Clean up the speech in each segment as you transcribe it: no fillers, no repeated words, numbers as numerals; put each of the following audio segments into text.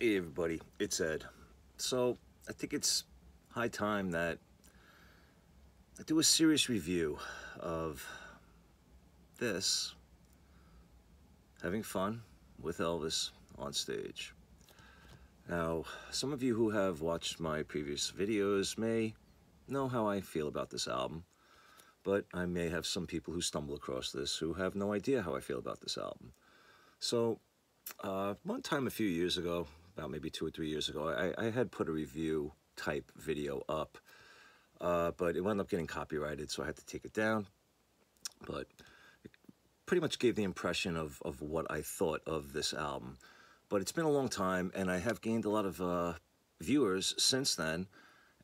Hey everybody, it's Ed. So I think it's high time that I do a serious review of this, having fun with Elvis on stage. Now, some of you who have watched my previous videos may know how I feel about this album, but I may have some people who stumble across this who have no idea how I feel about this album. So one time a few years ago, about maybe 2 or 3 years ago, I had put a review type video up, but it wound up getting copyrighted, so I had to take it down. But it pretty much gave the impression of what I thought of this album. But it's been a long time, and I have gained a lot of viewers since then.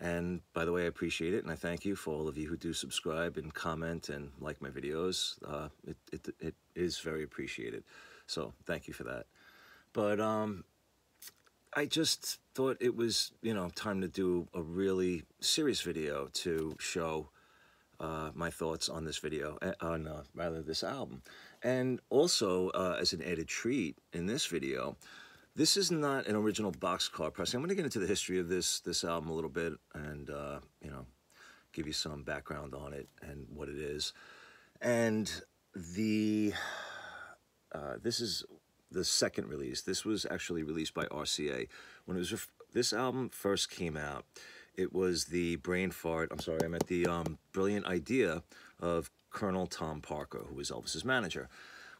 And by the way, I appreciate it, and I thank you for all of you who do subscribe and comment and like my videos. It is very appreciated. So thank you for that. But I just thought it was, time to do a really serious video to show my thoughts on this video, rather this album. And also, as an added treat in this video, this is not an original boxcar pressing. I'm going to get into the history of this album a little bit and, give you some background on it and what it is. And this is the second release. This was actually released by RCA. When it was this album first came out, it was the brilliant idea of Colonel Tom Parker, who was Elvis's manager,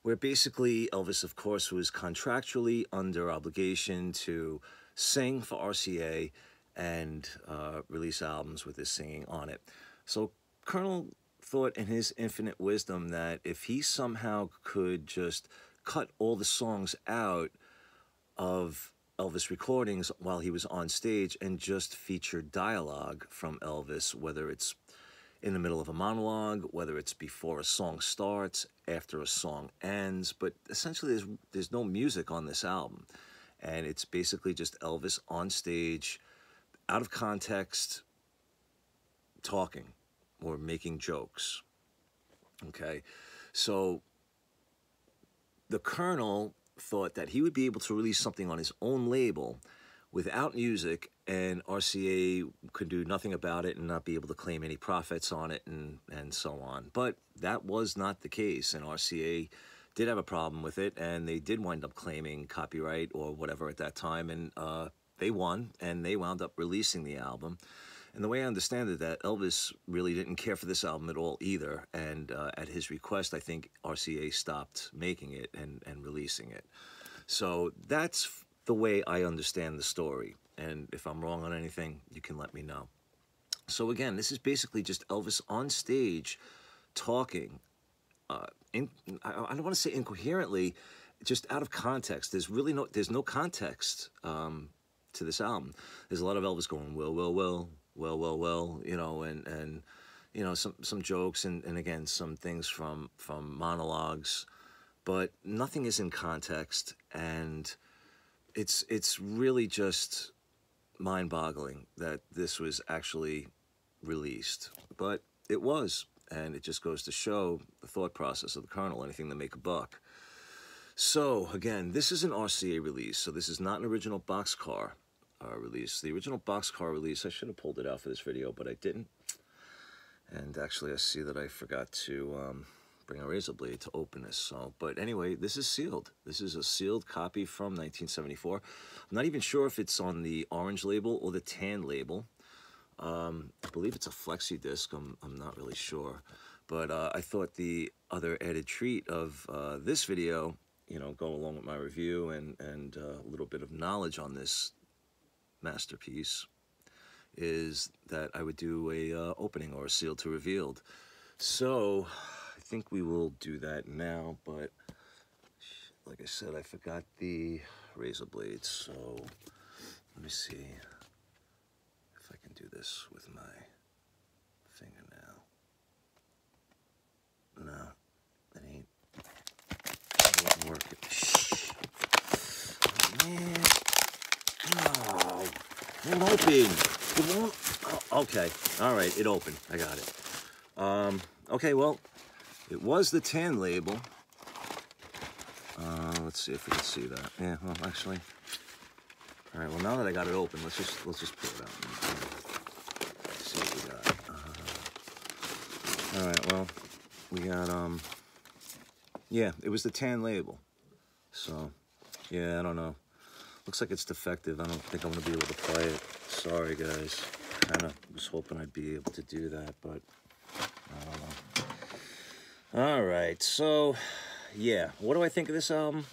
where basically Elvis, of course, was contractually under obligation to sing for RCA and release albums with his singing on it. So Colonel thought in his infinite wisdom that if he somehow could just cut all the songs out of Elvis recordings while he was on stage and just feature dialogue from Elvis, whether it's in the middle of a monologue, whether it's before a song starts, after a song ends, but essentially there's no music on this album. And it's basically just Elvis on stage, out of context, talking or making jokes. Okay, so the Colonel thought that he would be able to release something on his own label without music, and RCA could do nothing about it and not be able to claim any profits on it and so on. But that was not the case, and RCA did have a problem with it, and they did wind up claiming copyright or whatever at that time, and they won, and they wound up releasing the album. And the way I understand it, that Elvis really didn't care for this album at all either, and at his request, I think RCA stopped making it and releasing it. So that's the way I understand the story, and if I'm wrong on anything, you can let me know. So again, this is basically just Elvis on stage talking, I don't want to say incoherently, just out of context. There's no context to this album. There's a lot of Elvis going, well, and some jokes and again, some things from monologues, but nothing is in context, and it's really just mind-boggling that this was actually released, but it was, and it just goes to show the thought process of the Colonel, anything to make a buck. So again, this is an RCA release, so this is not an original boxcar release. The original boxcar release, I should have pulled it out for this video, but I didn't. And actually, I see that I forgot to bring a razor blade to open this. So, but anyway, this is sealed. This is a sealed copy from 1974. I'm not even sure if it's on the orange label or the tan label. I believe it's a flexi disc. I'm not really sure. But I thought the other added treat of this video, go along with my review and a little bit of knowledge on this masterpiece, is that I would do a opening or a sealed to revealed. So I think we will do that now, but like I said, I forgot the razor blade, so let me see if I can do this with my fingernail. No, it ain't working. Shh. Man. Oh, it won't open. It won't. Oh, okay. All right. It opened. I got it. Okay. Well, it was the tan label. Let's see if we can see that. Yeah. Well, actually, All right, well, now that I got it open, let's just pull it out. Let's see what we got. All right, well, we got, yeah, it was the tan label. So, yeah, I don't know. Looks like it's defective. I don't think I'm going to be able to play it. Sorry, guys. Kind of was hoping I'd be able to do that, but I don't know. All right, so, yeah, what do I think of this album?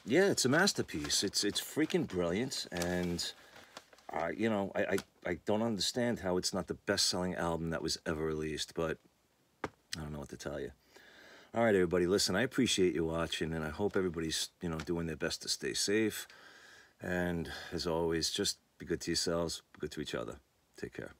Yeah, it's a masterpiece. It's freaking brilliant, and you know, I don't understand how it's not the best-selling album that was ever released, but I don't know what to tell you. All right, everybody, listen, I appreciate you watching, and I hope everybody's, you know, doing their best to stay safe. And as always, just be good to yourselves, be good to each other. Take care.